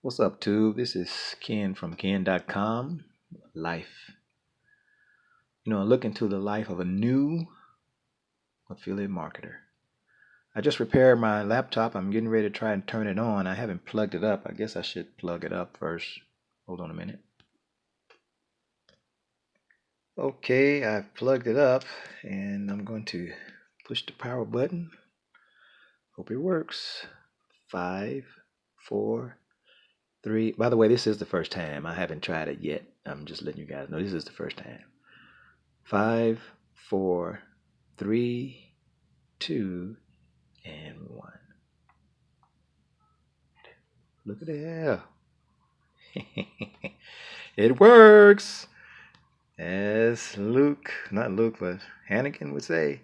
What's up, Tube? This is Ken from Ken.com. Life. Look into the life of a new affiliate marketer. I just repaired my laptop. I'm getting ready to try and turn it on. I haven't plugged it up. I guess I should plug it up first. Hold on a minute. Okay, I've plugged it up and I'm going to push the power button. Hope it works. 5, 4, 3. By the way, this is the first time. I haven't tried it yet. I'm just letting you guys know this is the first time. 5, 4, 3, 2, and 1. Look at that. It works. As not Luke, but Hannigan would say,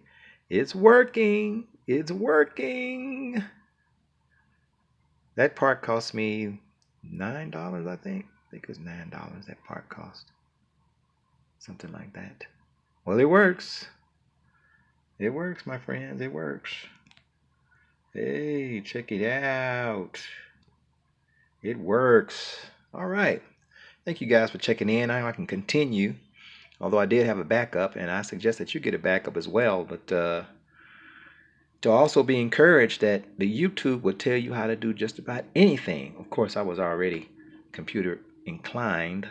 it's working. It's working. That part cost me $9, I think. I think it was $9 that part cost. Something like that. Well, it works. It works, my friends. It works. Hey, check it out. It works. All right. Thank you guys for checking in. Now I can continue. Although I did have a backup, and I suggest that you get a backup as well. But to also be encouraged that the YouTube will tell you how to do just about anything. Of course, I was already computer inclined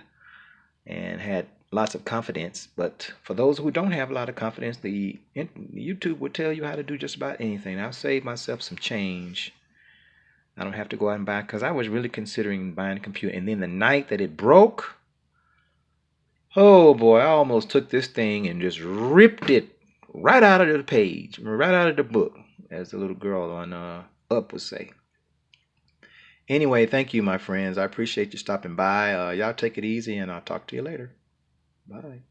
and had lots of confidence, but for those who don't have a lot of confidence, the YouTube will tell you how to do just about anything. I'll save myself some change. I don't have to go out and buy, because I was really considering buying a computer, and then the night that it broke, oh boy, I almost took this thing and just ripped it right out of the page, right out of the book, as the little girl on Up would say. Anyway, thank you, my friends. I appreciate you stopping by. Y'all take it easy, and I'll talk to you later. Bye.